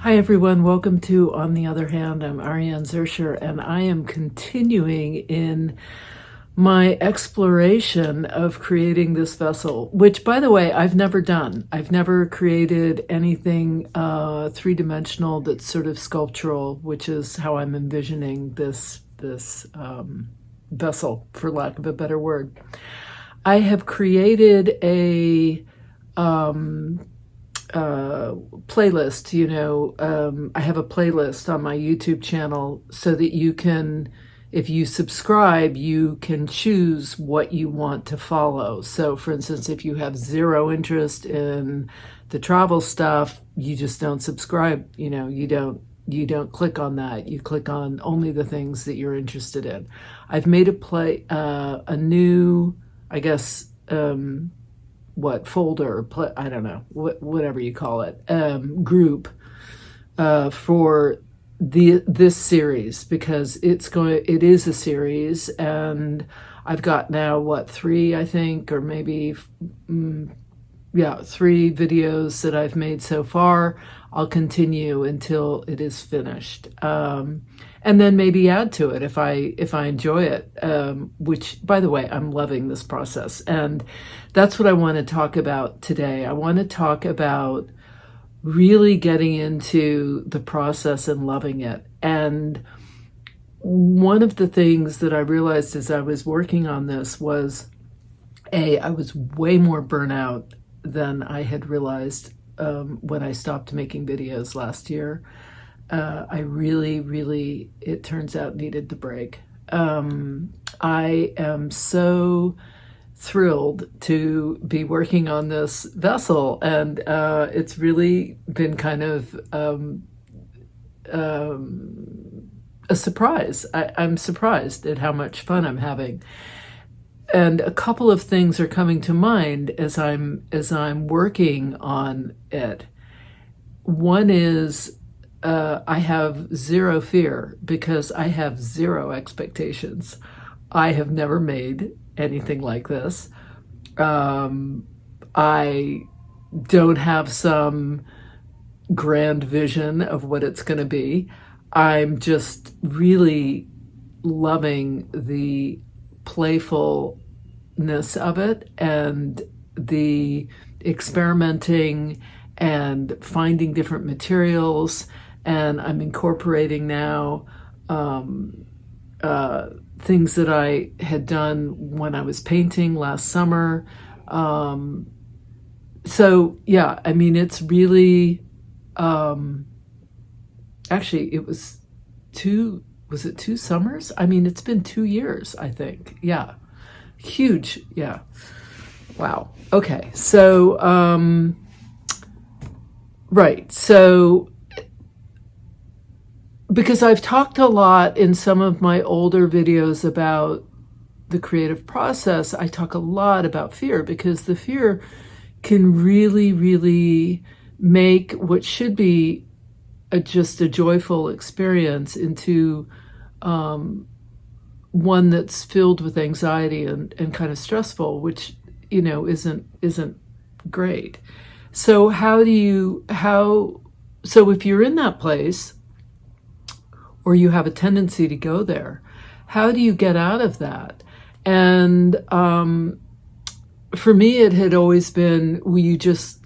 Hi everyone, welcome to On the Other Hand. I'm Ariane Zurcher, and I am continuing in my exploration of creating this vessel, which, by the way, I've never done. I've never created anything three-dimensional that's sort of sculptural, which is how I'm envisioning this vessel, for lack of a better word. I have created a playlist. I have a playlist on my YouTube channel so that you can, if you subscribe, you can choose what you want to follow. So for instance, if you have zero interest in the travel stuff, you just don't subscribe. You don't click on that. You click on only the things that you're interested in. I've made a new, I guess, folder, I don't know, whatever you call it, group for this series, because it is a series, and I've got now three, I think, or maybe three videos that I've made so far. I'll continue until it is finished, and then maybe add to it if I enjoy it, which, by the way, I'm loving this process. And that's what I want to talk about today. I want to talk about really getting into the process and loving it. And one of the things that I realized as I was working on this was, I was way more burnout than I had realized when I stopped making videos last year. I really, it turns out, needed the break. I am so thrilled to be working on this vessel, and it's really been kind of a surprise. I'm surprised at how much fun I'm having. And a couple of things are coming to mind as I'm working on it. One is I have zero fear because I have zero expectations. I have never made anything like this. I don't have some grand vision of what it's going to be. I'm just really loving the playfulness of it and the experimenting and finding different materials. And I'm incorporating now things that I had done when I was painting last summer. So yeah, I mean, it's really, actually it was two summers? I mean, it's been 2 years, I think. Yeah. Huge. Yeah. Wow. Okay. So, right. So, because I've talked a lot in some of my older videos about the creative process, I talk a lot about fear, because the fear can really make what should be just a joyful experience into one that's filled with anxiety and kind of stressful, which isn't great. So so if you're in that place, or you have a tendency to go there, how do you get out of that? And for me, it had always been, well, you just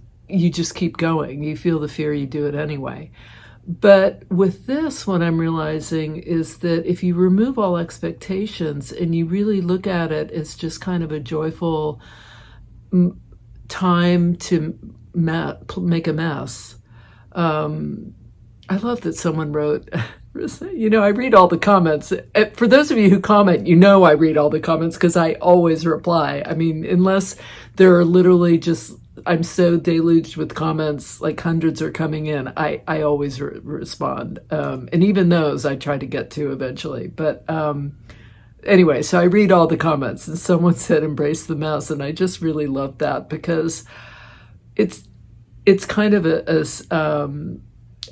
keep going. You feel the fear, you do it anyway. But with this, what I'm realizing is that if you remove all expectations and you really look at it as just kind of a joyful time to make a mess. I love that someone wrote, I read all the comments. For those of you who comment, I read all the comments because I always reply. I mean, unless there are literally just, I'm so deluged with comments, like hundreds are coming in, I always respond. And even those I try to get to eventually. But anyway, so I read all the comments, and someone said, embrace the mess. And I just really love that, because it's kind of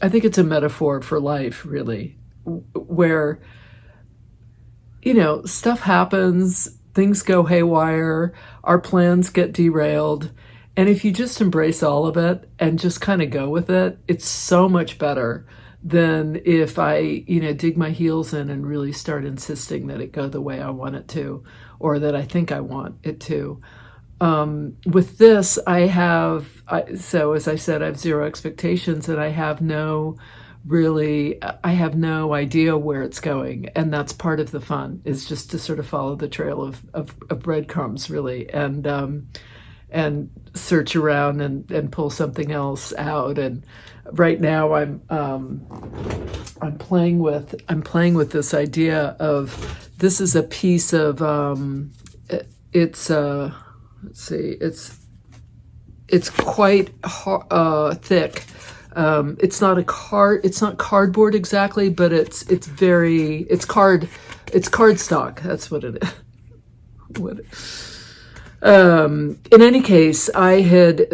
I think it's a metaphor for life, really, where, stuff happens, things go haywire, our plans get derailed, And if you just embrace all of it and just kind of go with it, it's so much better than if I, dig my heels in and really start insisting that it go the way I want it to, or that I think I want it to. With this, so as I said, I have zero expectations, and I have no idea where it's going. And that's part of the fun, is just to sort of follow the trail of breadcrumbs, really, and search around and pull something else out. And right now I'm playing with this idea of, this is a piece of, let's see, it's quite thick. It's not cardboard exactly, but it's cardstock. That's what it is. In any case, I had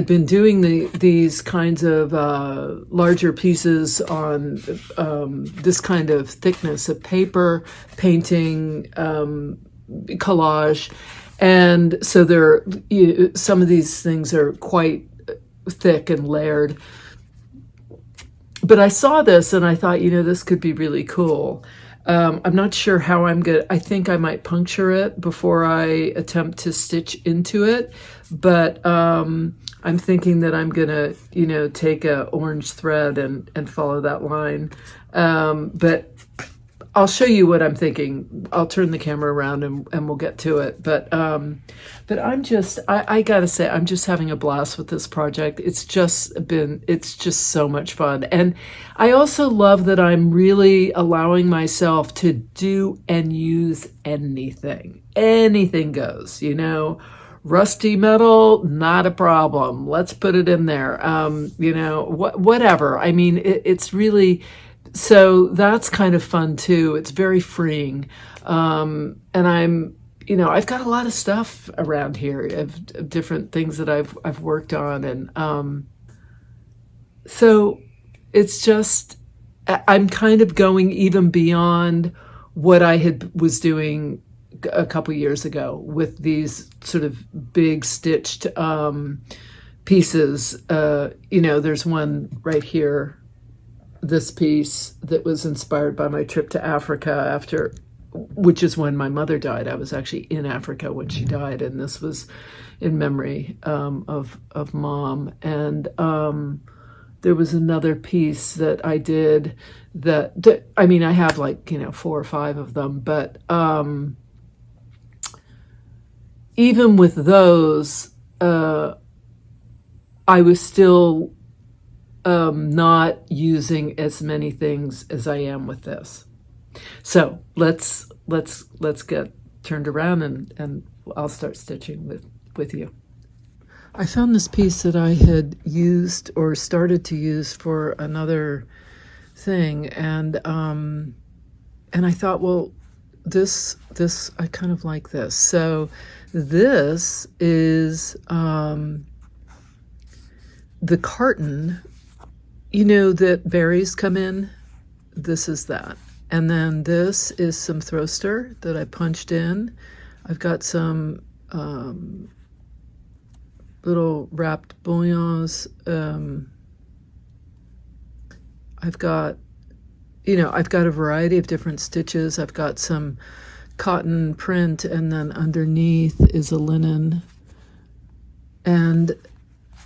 been doing these kinds of larger pieces on this kind of thickness of paper, painting, collage, and so some of these things are quite thick and layered. But I saw this and I thought, this could be really cool. I'm not sure how I think I might puncture it before I attempt to stitch into it, but I'm thinking that I'm gonna, take a orange thread and follow that line. But I'll show you what I'm thinking. I'll turn the camera around and we'll get to it. But I gotta say, I'm just having a blast with this project. It's just so much fun. And I also love that I'm really allowing myself to do and use anything. Anything goes, rusty metal, not a problem. Let's put it in there. Whatever. I mean, it's really, so that's kind of fun too. It's very freeing. And I've got a lot of stuff around here of different things that I've worked on. And, so it's just, I'm kind of going even beyond what I was doing a couple years ago with these sort of big stitched, pieces. There's one right here, this piece that was inspired by my trip to Africa which is when my mother died. I was actually in Africa when she died, and this was in memory of Mom. And there was another piece that I did that I mean, I have 4 or 5 of them, but even with those, I was still not using as many things as I am with this. So let's get turned around and I'll start stitching with you. I found this piece that I had used or started to use for another thing, and I thought, well, this I kind of like this. So this is the carton, that berries come in. This is that. And then this is some throster that I punched in. I've got some little wrapped bouillons. I've got a variety of different stitches. I've got some cotton print, and then underneath is a linen. And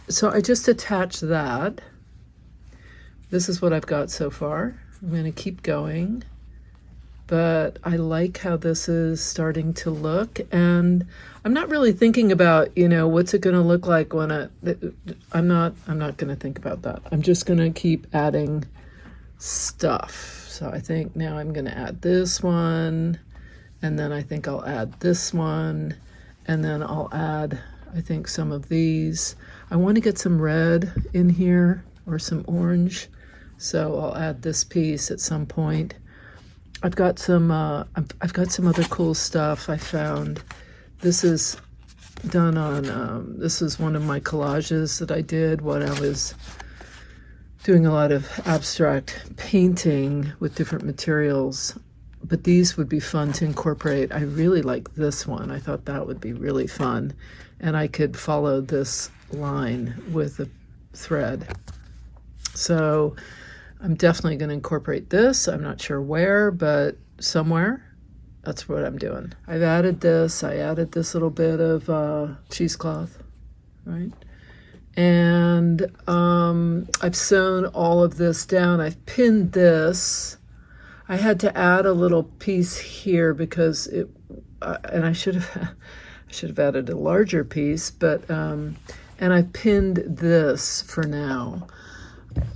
so I just attach that. This is what I've got so far. I'm going to keep going. But I like how this is starting to look, and I'm not really thinking about, what's it going to look like when I'm not going to think about that. I'm just going to keep adding stuff. So I think now I'm going to add this one, and then I think I'll add this one, and then I'll add, I think, some of these. I want to get some red in here or some orange, so I'll add this piece at some point. I've got some other cool stuff I found. This is done on, this is one of my collages that I did when I was doing a lot of abstract painting with different materials but these would be fun to incorporate. I really like this one. I thought that would be really fun. And I could follow this line with a thread. So I'm definitely going to incorporate this. I'm not sure where, but somewhere. That's what I'm doing. I've added this. I added this little bit of cheesecloth, right? And I've sewn all of this down. I've pinned this. I had to add a little piece here because it, and I should have added a larger piece, but and I pinned this for now.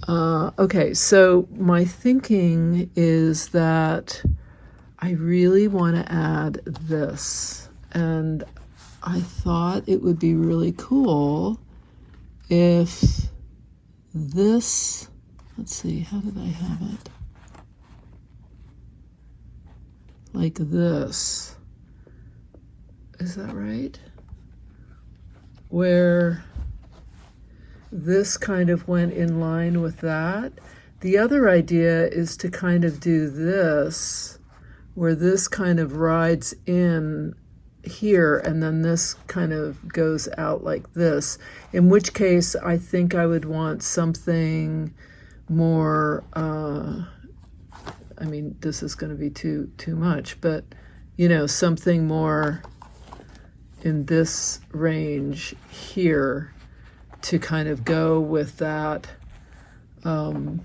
Okay, so my thinking is that I really want to add this, and I thought it would be really cool if this, let's see, how did I have it? Like this. Is that right? Where this kind of went in line with that. The other idea is to kind of do this, where this kind of rides in here and then this kind of goes out like this, in which case I think I would want something more, I mean, this is going to be too much, but, you know, something more in this range here to kind of go with that, you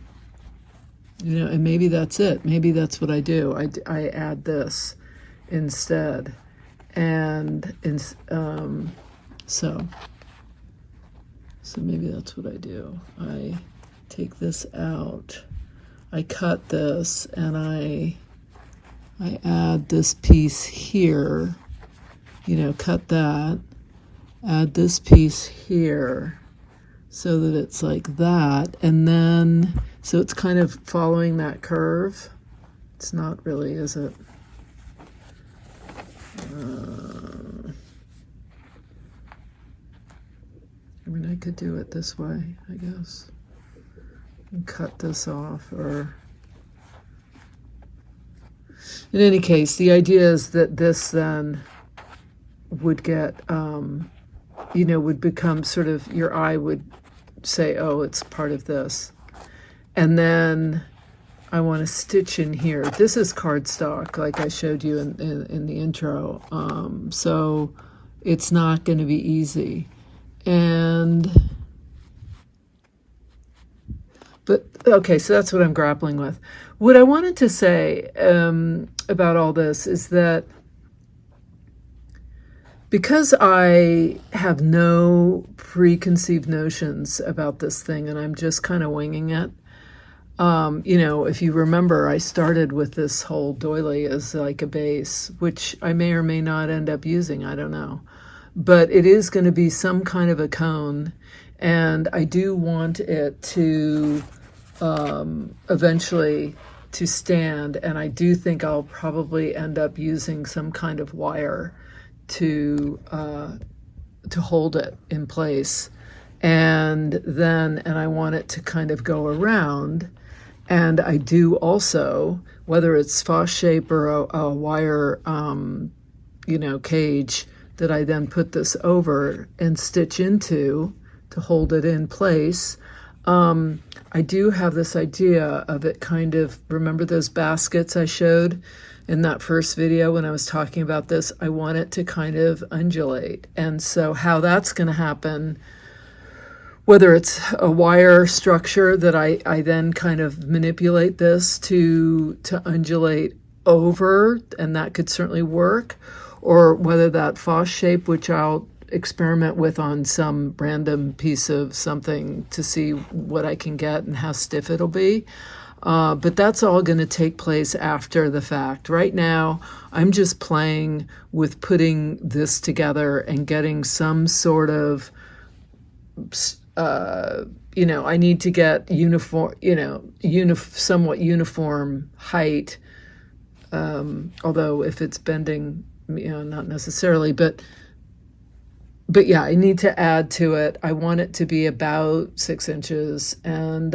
know, and maybe that's it. Maybe that's what I do. I add this instead. And so maybe that's what I do. I take this out. I cut this and I add this piece here, you know, cut that, add this piece here so that it's like that. And then, so it's kind of following that curve. It's not really, is it? I mean, I could do it this way, I guess. And cut this off, or in any case, the idea is that this then would get, you know, would become sort of, your eye would say, oh, it's part of this. And then I want to stitch in here. This is cardstock, like I showed you in the intro. So it's not going to be easy. But okay, so that's what I'm grappling with. What I wanted to say about all this is that because I have no preconceived notions about this thing and I'm just kind of winging it, you know, if you remember, I started with this whole doily as like a base, which I may or may not end up using, I don't know. But it is going to be some kind of a cone, and I do want it to eventually to stand, and I do think I'll probably end up using some kind of wire to hold it in place. And I want it to kind of go around. And I do also, whether it's false shape or a wire, you know, cage that I then put this over and stitch into to hold it in place. I do have this idea of it kind of, remember those baskets I showed in that first video when I was talking about this? I want it to kind of undulate. And so how that's going to happen, whether it's a wire structure that I then kind of manipulate this to undulate over, and that could certainly work, or whether that false shape, which I'll experiment with on some random piece of something to see what I can get and how stiff it'll be. But that's all going to take place after the fact. Right now, I'm just playing with putting this together and getting some sort of, you know, I need to get uniform, you know, somewhat uniform height. Although if it's bending, you know, not necessarily, but yeah, I need to add to it. I want it to be about 6 inches, and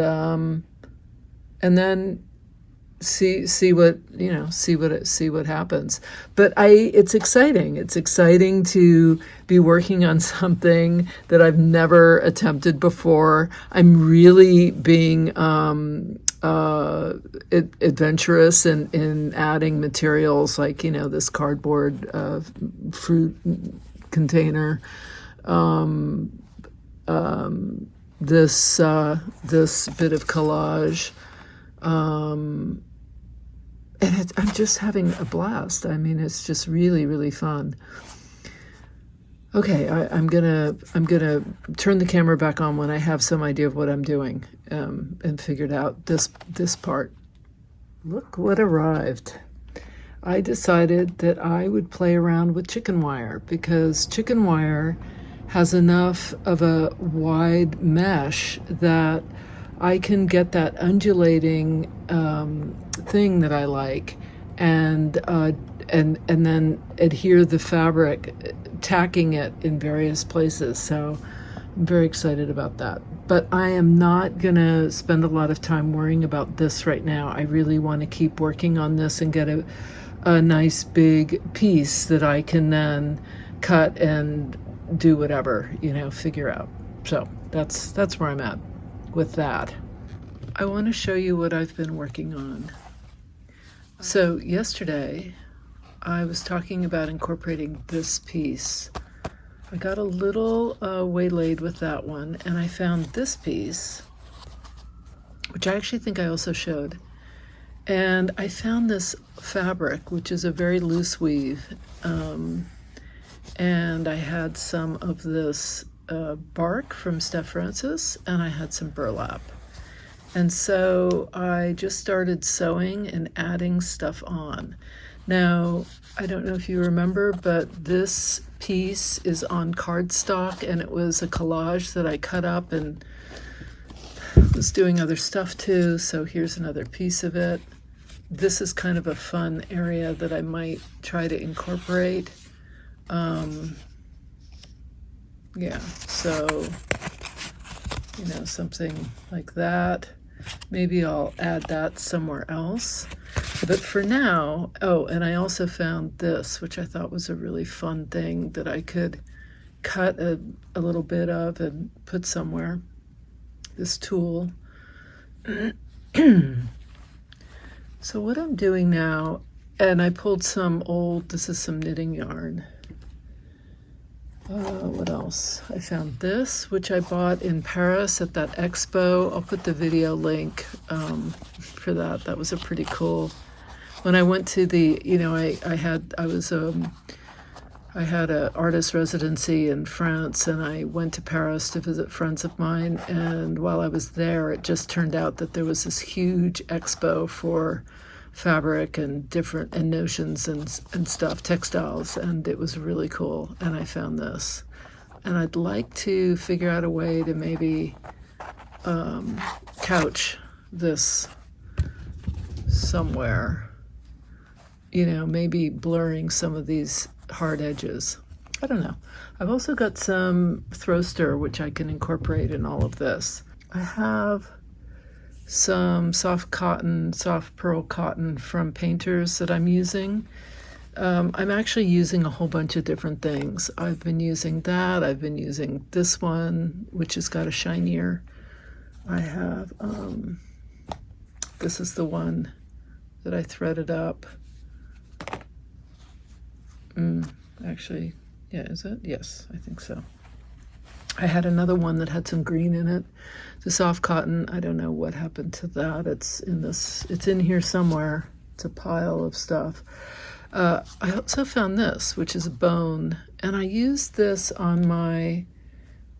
then see what, you know, see what happens. But it's exciting to be working on something that I've never attempted before. I'm really being adventurous in adding materials, like, you know, this cardboard fruit container, this bit of collage, and I'm just having a blast. I mean, it's just really fun. Okay, I'm gonna turn the camera back on when I have some idea of what I'm doing, and figured out this part. Look what arrived. I decided that I would play around with chicken wire, because chicken wire has enough of a wide mesh that I can get that undulating thing that I like, and then adhere the fabric, tacking it in various places. So I'm very excited about that. But I am not gonna spend a lot of time worrying about this right now. I really want to keep working on this and get a nice big piece that I can then cut and do whatever, you know, figure out. So that's where I'm at with that. I want to show you what I've been working on. So yesterday I was talking about incorporating this piece. I got a little waylaid with that one, and I found this piece, which I actually think I also showed. And I found this fabric, which is a very loose weave, and I had some of this bark from Steph Francis, and I had some burlap. And so I just started sewing and adding stuff on. Now, I don't know if you remember, but this piece is on cardstock, and it was a collage that I cut up and was doing other stuff too. So here's another piece of it. This is kind of a fun area that I might try to incorporate. Yeah, so, you know, something like that. Maybe I'll add that somewhere else. But for now, oh, and I also found this, which I thought was a really fun thing that I could cut a little bit of and put somewhere. This tool. So what I'm doing now, and I pulled some old, this is some knitting yarn. What else? I found this, which I bought in Paris at that expo. I'll put the video link for that. That was a pretty cool. When I went to the, you know, I had an artist residency in France, and I went to Paris to visit friends of mine. And while I was there, it just turned out that there was this huge expo for fabric and different and notions and stuff, textiles, and it was really cool. And I found this, and I'd like to figure out a way to maybe couch this somewhere, you know, maybe blurring some of these hard edges. I don't know. I've also got some throster, which I can incorporate in all of this. I have some soft pearl cotton from Painters that I'm using. I'm actually using a whole bunch of different things. I've been using that. I've been using this one, which has got a shinier. I have, this is the one that I threaded up. Actually, yeah, is it? Yes, I think so. I had another one that had some green in it. The soft cotton, I don't know what happened to that. It's in here somewhere. It's a pile of stuff. I also found this, which is a bone, and I used this on my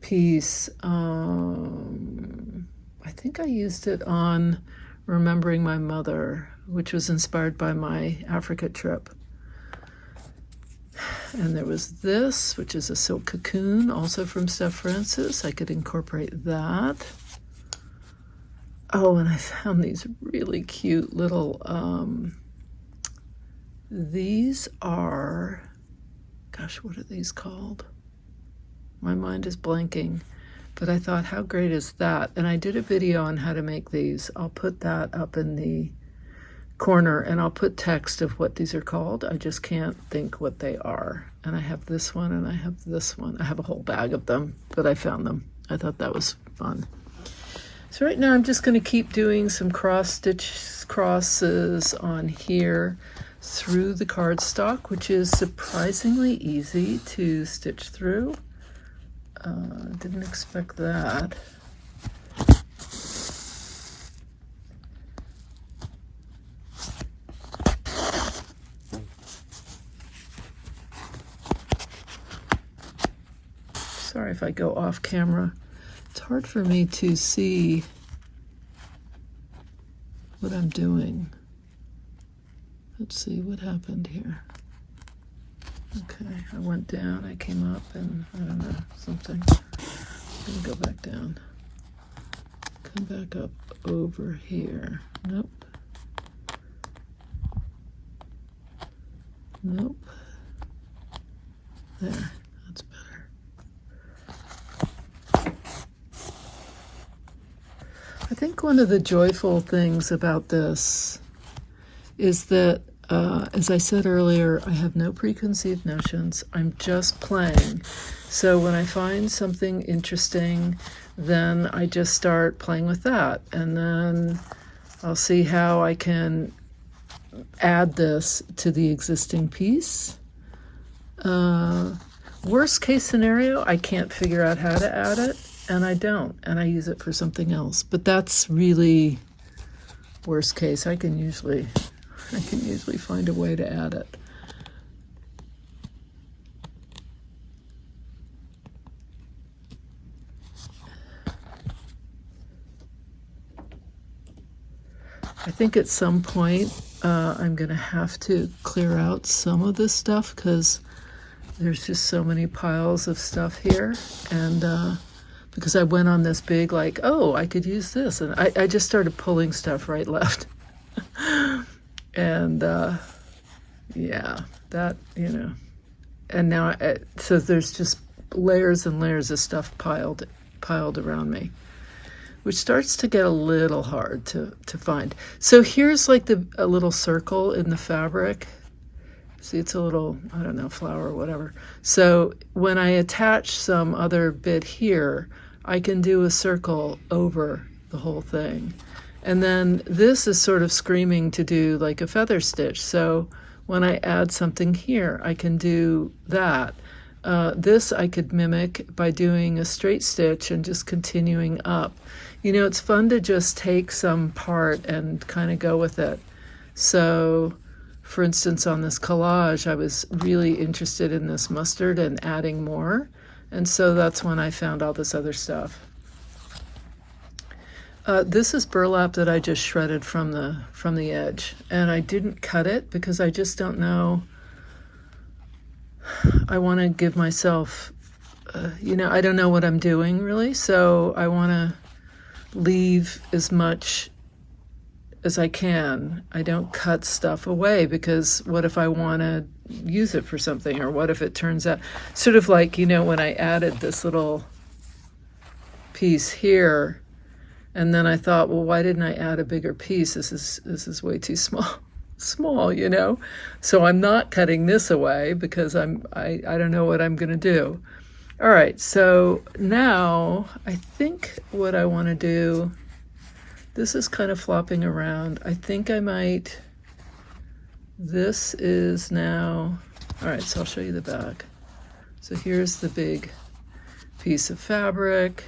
piece. I think I used it on Remembering My Mother, which was inspired by my Africa trip. And there was this, which is a silk cocoon, also from Steph Francis. I could incorporate that. Oh, and I found these really cute little, these are, gosh, what are these called? My mind is blanking. But I thought, how great is that? And I did a video on how to make these. I'll put that up in the corner, and I'll put text of what these are called. I just can't think what they are. And I have this one and I have this one. I have a whole bag of them, but I found them. I thought that was fun. So right now I'm just going to keep doing some crosses on here through the cardstock, which is surprisingly easy to stitch through. Didn't expect that. Sorry if I go off camera. It's hard for me to see what I'm doing. Let's see what happened here. Okay, I went down, I came up, and I don't know, something. I'm gonna go back down. Come back up over here. Nope. Nope. There, that's better. I think one of the joyful things about this is that, as I said earlier, I have no preconceived notions. I'm just playing. So when I find something interesting, then I just start playing with that. And then I'll see how I can add this to the existing piece. Worst case scenario, I can't figure out how to add it, and I don't, and I use it for something else. But that's really worst case. I can usually find a way to add it. I think at some point I'm going to have to clear out some of this stuff because there's just so many piles of stuff here. And because I went on this big, like, oh, I could use this. And I just started pulling stuff right, left. And yeah, that, you know. And now, so there's just layers and layers of stuff piled around me, which starts to get a little hard to find. So here's like a little circle in the fabric. See, it's a little, I don't know, flower or whatever. So when I attach some other bit here, I can do a circle over the whole thing. And then this is sort of screaming to do like a feather stitch. So when I add something here, I can do that. This I could mimic by doing a straight stitch and just continuing up. You know, it's fun to just take some part and kind of go with it. So, for instance, on this collage, I was really interested in this mustard and adding more. And so that's when I found all this other stuff. This is burlap that I just shredded from the edge. And I didn't cut it because I just don't know. I want to give myself, you know, I don't know what I'm doing really. So I want to leave as much as I can. I don't cut stuff away because what if I want to use it for something, or what if it turns out sort of like, you know, when I added this little piece here, and then I thought, well, why didn't I add a bigger piece? This is way too small, you know. So I'm not cutting this away because I don't know what I'm going to do. All right, so now I think what I want to do, this is kind of flopping around. I think I might, this is now, all right, so I'll show you the back. So here's the big piece of fabric.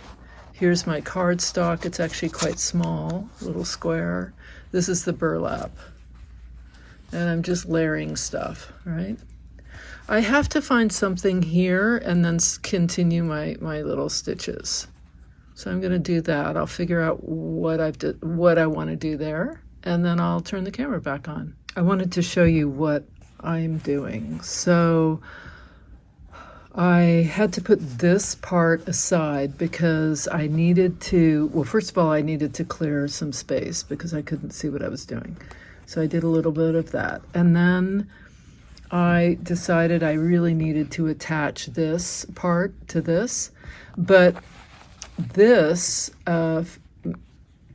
Here's my cardstock. It's actually quite small, little square. This is the burlap. And I'm just layering stuff, right? I have to find something here and then continue my little stitches. So I'm going to do that. I'll figure out what I want to do there, and then I'll turn the camera back on. I wanted to show you what I'm doing. So I had to put this part aside because I needed to, well, first of all, I needed to clear some space because I couldn't see what I was doing. So I did a little bit of that. And then I decided I really needed to attach this part to this, but this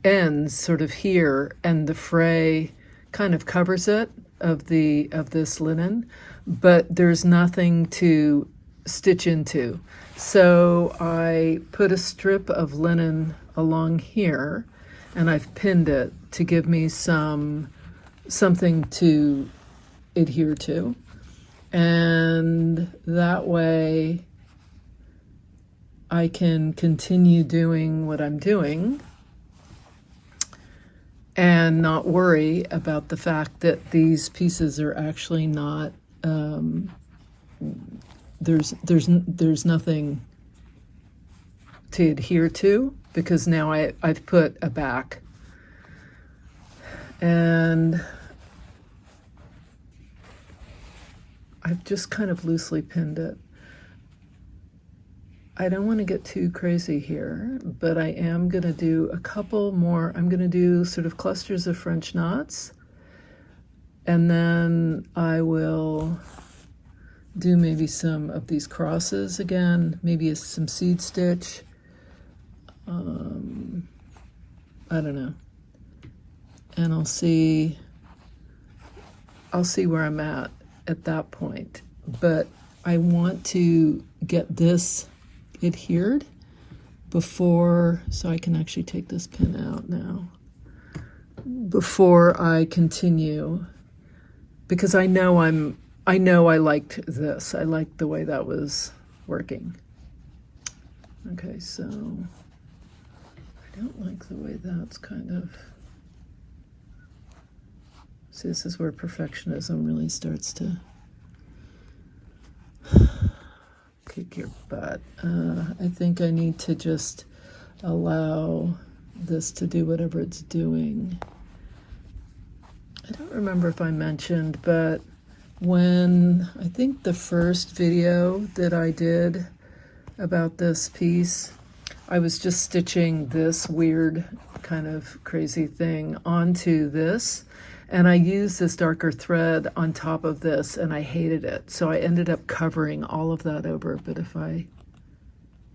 ends sort of here, and the fray kind of covers it of this linen, but there's nothing to stitch into. So I put a strip of linen along here, and I've pinned it to give me something to adhere to. And that way I can continue doing what I'm doing and not worry about the fact that these pieces are actually not, there's nothing to adhere to, because now I've put a back. And I've just kind of loosely pinned it. I don't want to get too crazy here, but I am going to do a couple more. I'm going to do sort of clusters of French knots, and then I will do maybe some of these crosses again, maybe some seed stitch. I don't know. And I'll see where I'm at that point. But I want to get this adhered before, so I can actually take this pin out now, before I continue, because I know I liked this. I liked the way that was working. Okay, so I don't like the way that's kind of, see, this is where perfectionism really starts to kick your butt. I think I need to just allow this to do whatever it's doing. I don't remember if I mentioned, but when I think the first video that I did about this piece, I was just stitching this weird kind of crazy thing onto this, and I used this darker thread on top of this, and I hated it. So I ended up covering all of that over. But if I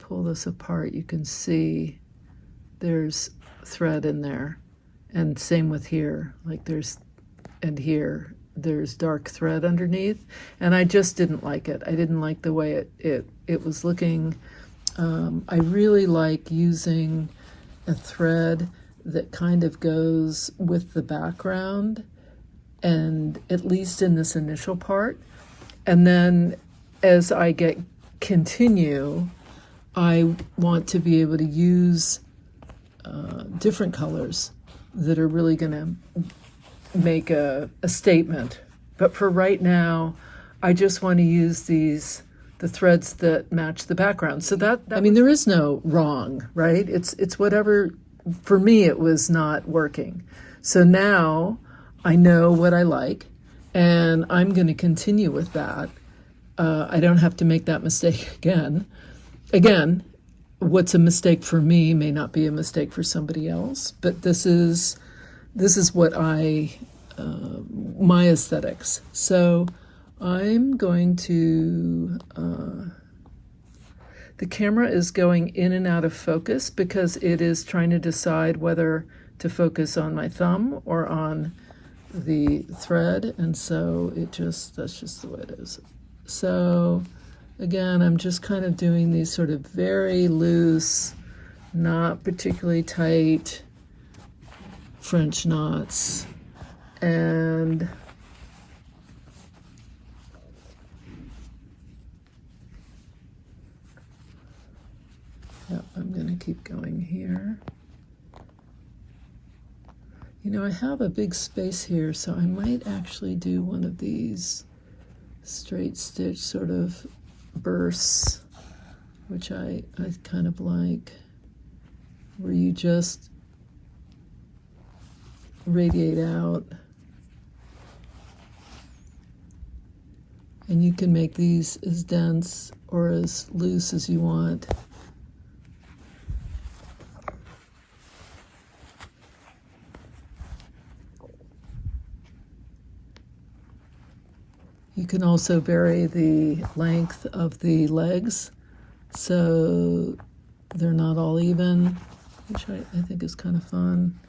pull this apart, you can see there's thread in there. And same with here, like here, there's dark thread underneath. And I just didn't like it. I didn't like the way it was looking. I really like using a thread that kind of goes with the background, and at least in this initial part. And then as I continue, I want to be able to use different colors that are really going to make a statement. But for right now, I just want to use the threads that match the background. So that I mean, there is no wrong, right? It's whatever. For me, it was not working. So now I know what I like, and I'm going to continue with that. I don't have to make that mistake again. Again, what's a mistake for me may not be a mistake for somebody else, but this is what my aesthetics. So I'm going to, the camera is going in and out of focus because it is trying to decide whether to focus on my thumb or on the thread. And so that's just the way it is. So again, I'm just kind of doing these sort of very loose, not particularly tight French knots. And I'm going to keep going here. You know, I have a big space here, so I might actually do one of these straight stitch sort of bursts, which I kind of like, where you just radiate out. And you can make these as dense or as loose as you want. You can also vary the length of the legs so they're not all even, which I think is kind of fun.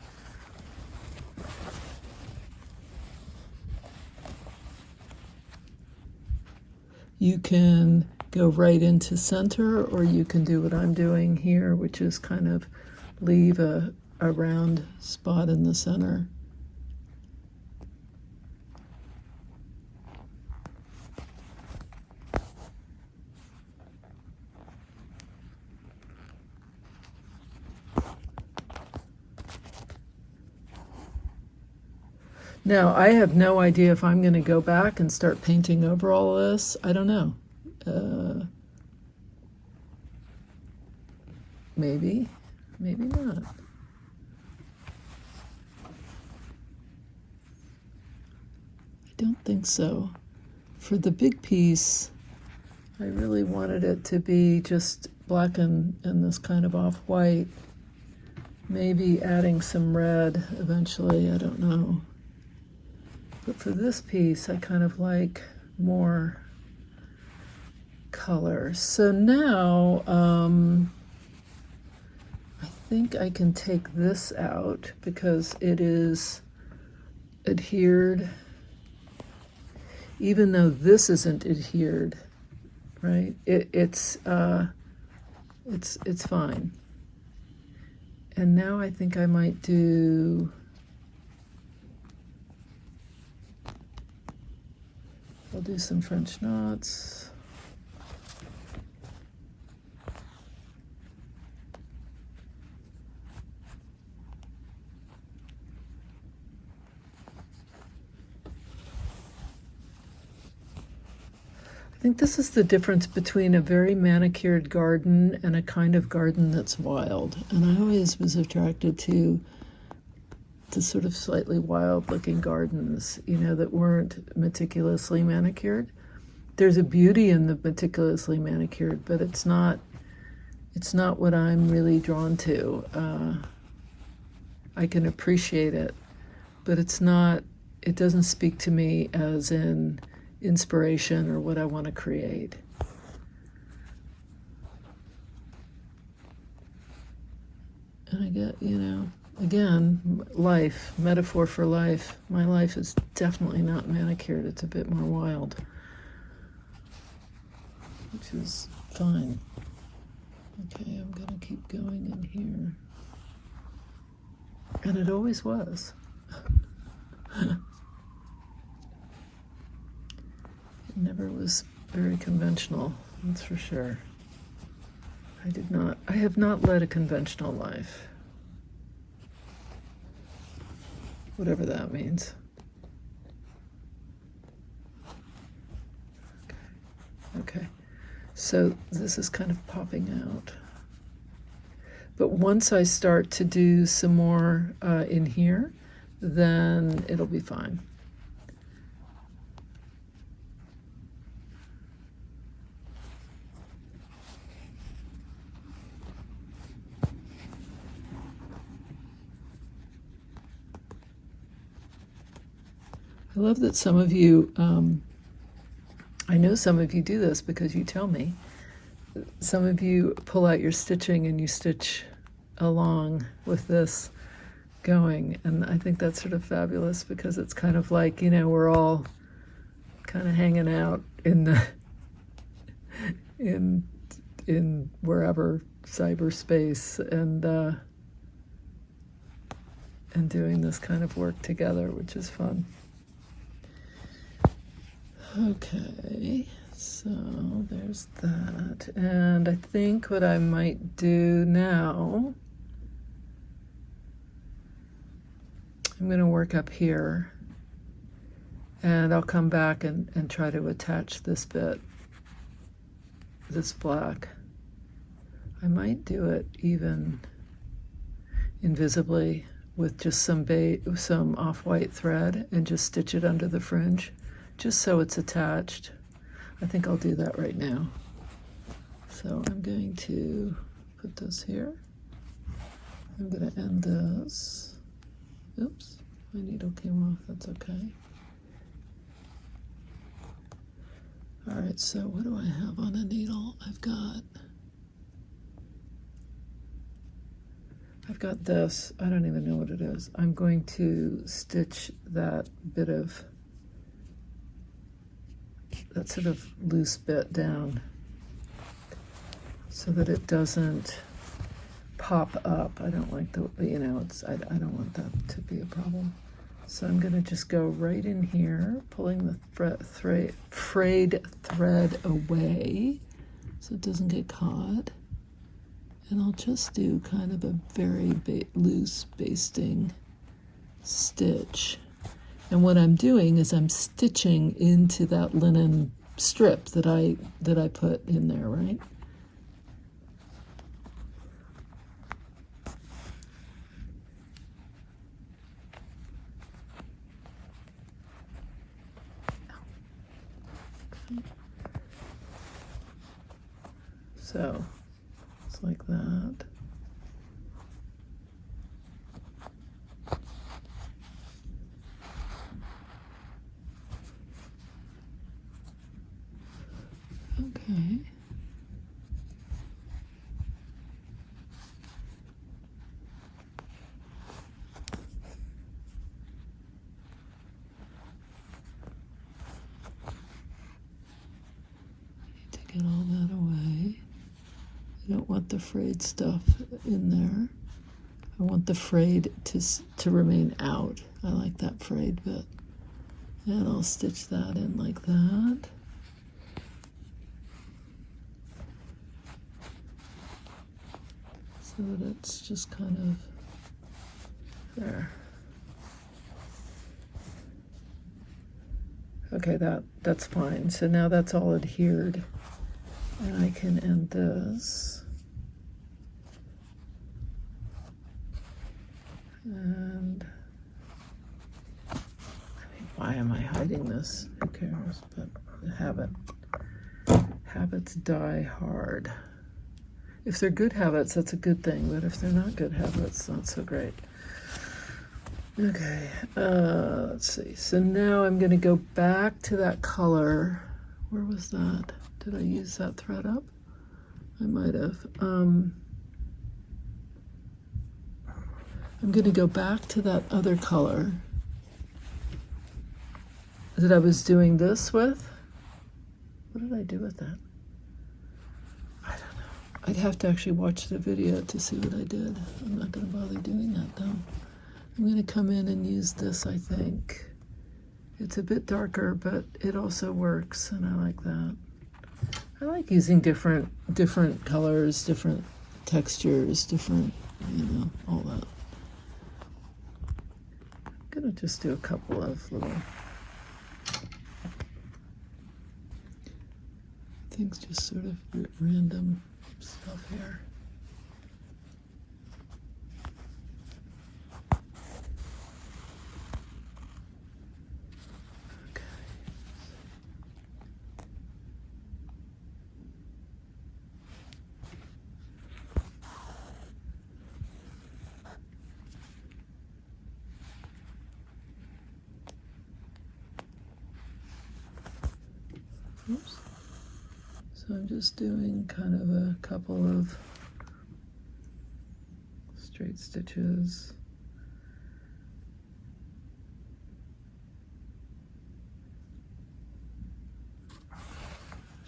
You can go right into center, or you can do what I'm doing here, which is kind of leave a round spot in the center. Now, I have no idea if I'm going to go back and start painting over all this. I don't know. Maybe, maybe not. I don't think so. For the big piece, I really wanted it to be just black and this kind of off-white. Maybe adding some red eventually, I don't know. But for this piece, I kind of like more color. So now, I think I can take this out because it is adhered, even though this isn't adhered, right? It's fine. And now I think I might do, I'll do some French knots. I think this is the difference between a very manicured garden and a kind of garden that's wild. And I always was attracted to sort of slightly wild-looking gardens, you know, that weren't meticulously manicured. There's a beauty in the meticulously manicured, but it's not what I'm really drawn to. I can appreciate it, but it doesn't speak to me as in inspiration or what I want to create. And I get, you know, again, life, metaphor for life. My life is definitely not manicured. It's a bit more wild, which is fine. Okay, I'm going to keep going in here. And it always was. It never was very conventional, that's for sure. I have not led a conventional life. Whatever that means. Okay. So this is kind of popping out. But once I start to do some more in here, then it'll be fine. I love that some of you, I know some of you do this because you tell me. Some of you pull out your stitching and you stitch along with this going, and I think that's sort of fabulous because it's kind of like, you know, we're all kind of hanging out in the in wherever cyberspace and doing this kind of work together, which is fun. Okay, so there's that. And I think what I might do now, I'm going to work up here, and I'll come back and try to attach this bit, this black. I might do it even invisibly with just some off-white thread and just stitch it under the fringe, just so it's attached. I think I'll do that right now. So I'm going to put this here. I'm going to end this. Oops, my needle came off, that's okay. All right, so what do I have on a needle? I've got this. I don't even know what it is. I'm going to stitch that bit of that sort of loose bit down so that it doesn't pop up. I don't like the, you know, I don't want that to be a problem. So I'm going to just go right in here, pulling the frayed thread away so it doesn't get caught. And I'll just do kind of a very loose basting stitch. And what I'm doing is I'm stitching into that linen strip that I put in there, right? So it's like that. Okay. Need to get all that away. I don't want the frayed stuff in there. I want the frayed to remain out. I like that frayed bit. And I'll stitch that in like that. So that it's just kind of there. Okay, that's fine. So now that's all adhered. And I can end this. And I mean, why am I hiding this? Who cares? But habits die hard. If they're good habits, that's a good thing. But if they're not good habits, not so great. Okay, let's see. So now I'm going to go back to that color. Where was that? Did I use that thread up? I might have. I'm going to go back to that other color that I was doing this with. What did I do with that? I don't know. I'd have to actually watch the video to see what I did. I'm not going to bother doing that though. I'm going to come in and use this, I think. It's a bit darker, but it also works, and I like that. I like using different colors, different textures, different, you know, all that. I'm going to just do a couple of little things, just sort of random stuff here. Oops. So I'm just doing kind of a couple of straight stitches.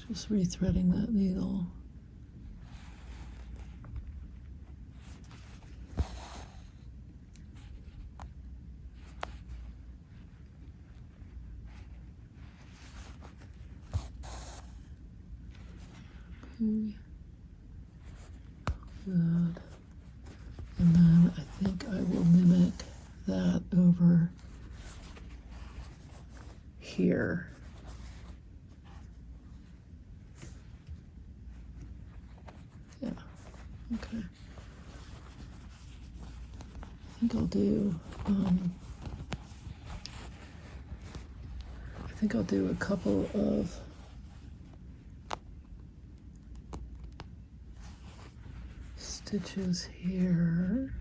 Just rethreading that needle. That. And then I think I will mimic that over here. Yeah, okay. I think I'll do a couple of stitches here.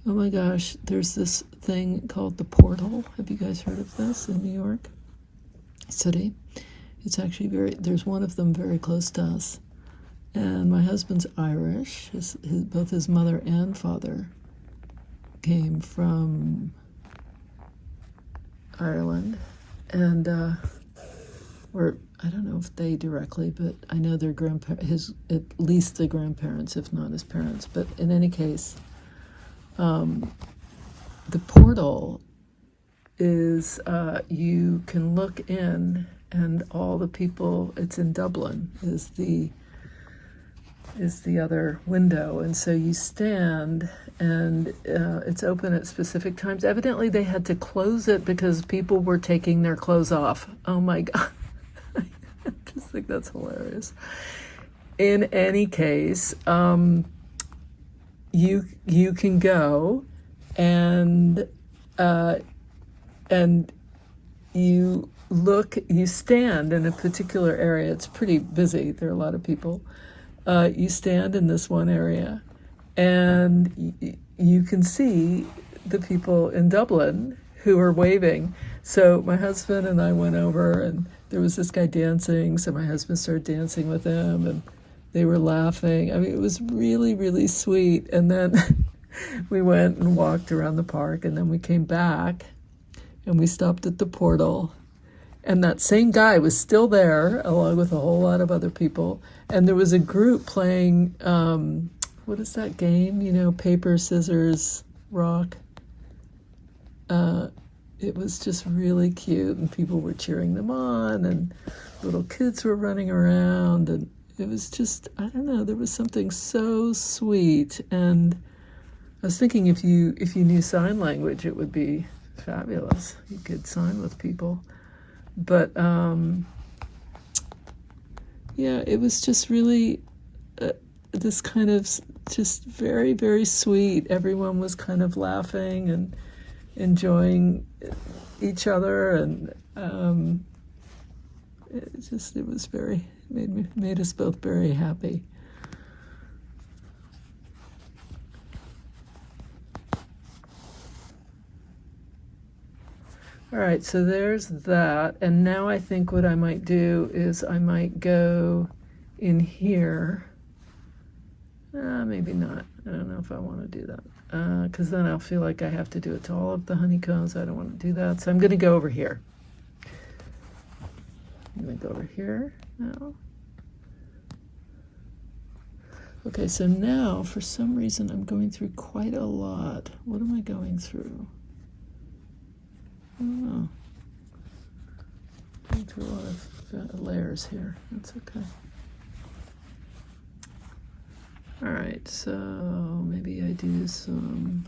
Oh my gosh, there's this thing called the Portal. Have you guys heard of this in New York City? It's actually there's one of them very close to us. And my husband's Irish. Both his mother and father came from Ireland. And, or I don't know if they directly, but I know their at least the grandparents, if not his parents. But in any case, the portal is, you can look in, and all the people, it's in Dublin, is the other window. And so you stand, and it's open at specific times. Evidently they had to close it because people were taking their clothes off. Oh my God. I just think that's hilarious. In any case, you can go and you stand in a particular area. It's pretty busy. There are a lot of people. You stand in this one area, and you can see the people in Dublin who are waving. So my husband and I went over, and there was this guy dancing, so my husband started dancing with him, and they were laughing. I mean, it was really, really sweet. And then we went and walked around the park, and then we came back, and we stopped at the portal. And that same guy was still there, along with a whole lot of other people. And there was a group playing, what is that game? You know, paper, scissors, rock. It was just really cute, and people were cheering them on, and little kids were running around, and it was just, I don't know, there was something so sweet. And I was thinking if you knew sign language, it would be fabulous. You could sign with people. But yeah, it was just really this kind of just very, very sweet. Everyone was kind of laughing and enjoying each other, and it was very, made us both very happy. All right, so there's that. And now I think what I might do is I might go in here. Maybe not. I don't know if I want to do that. Because then I'll feel like I have to do it to all of the honeycombs. I don't want to do that. So I'm going to go over here. I'm going to go over here now. Okay, so now for some reason I'm going through quite a lot. What am I going through? I don't know. Going through a lot of layers here. That's okay. All right, so maybe I do some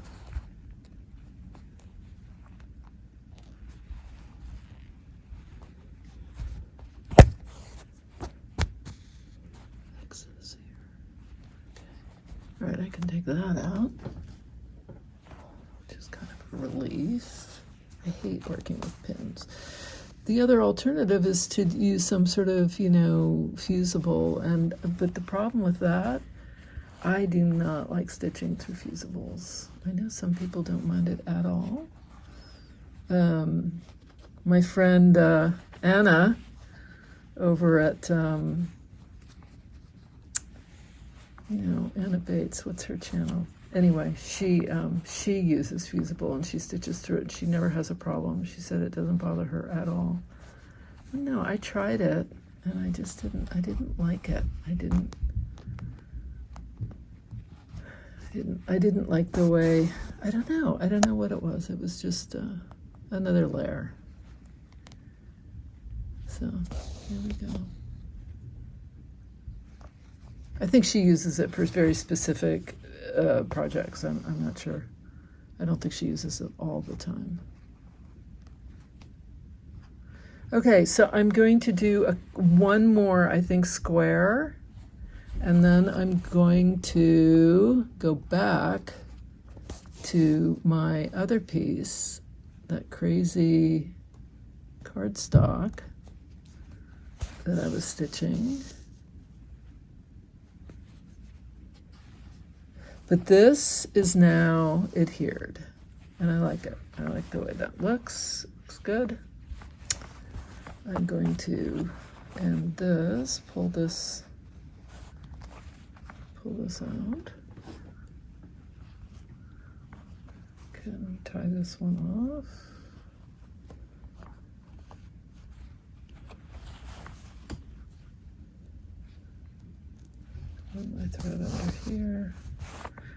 X's here. Okay. All right, I can take that out, which is kind of a relief. I hate working with pins. The other alternative is to use some sort of, fusible, but the problem with that, I do not like stitching through fusibles. I know some people don't mind it at all. My friend Anna over at Anna Bates, what's her channel? Anyway, she uses fusible, and she stitches through it. She never has a problem. She said it doesn't bother her at all. No, I tried it, and I didn't like it. I didn't like the way, I don't know what it was. It was just another layer. So here we go. I think she uses it for very specific projects. I'm not sure. I don't think she uses it all the time. Okay, so I'm going to do one more, I think, square, and then I'm going to go back to my other piece, that crazy cardstock that I was stitching. But this is now adhered, and I like it. I like the way that looks. Looks good. I'm going to And this, pull this out. Can tie this one off. Put my thread over here.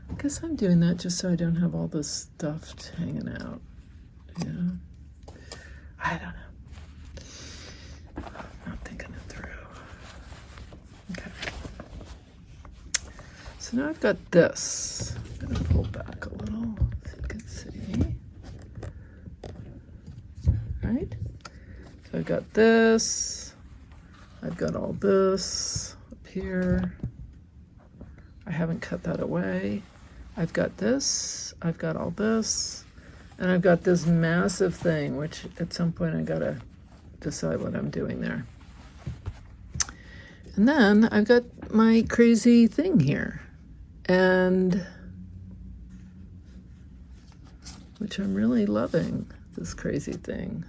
I guess I'm doing that just so I don't have all this stuff hanging out. Yeah. I don't know. I'm not thinking it through. Okay. So now I've got this. I'm going to pull back a little so you can see. Right? So I've got this. I've got all this up here. I haven't cut that away. I've got this, I've got all this, and I've got this massive thing, which at some point I gotta decide what I'm doing there. And then I've got my crazy thing here, and which I'm really loving, this crazy thing.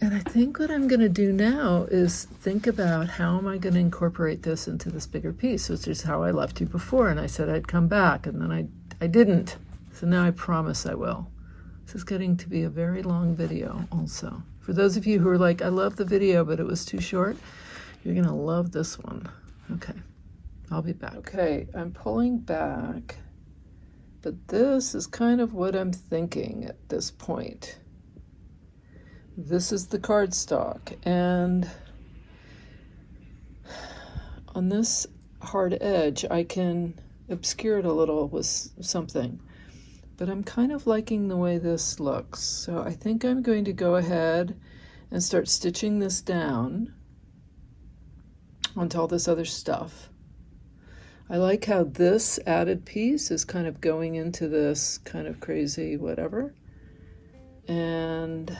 And I think what I'm going to do now is think about how am I going to incorporate this into this bigger piece, which is how I left you before. And I said I'd come back, and then I didn't. So now I promise I will. This is getting to be a very long video also. For those of you who are like, I love the video, but it was too short, you're going to love this one. Okay, I'll be back. Okay, I'm pulling back, but this is kind of what I'm thinking at this point. This is the cardstock, and on this hard edge I can obscure it a little with something, but I'm kind of liking the way this looks. So I think I'm going to go ahead and start stitching this down onto all this other stuff. I like how this added piece is kind of going into this kind of crazy whatever, and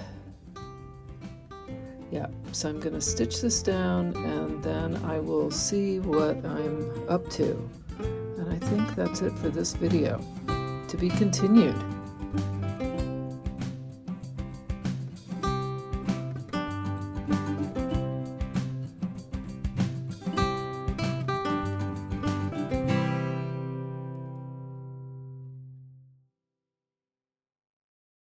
yeah, so I'm going to stitch this down, and then I will see what I'm up to. And I think that's it for this video. To be continued.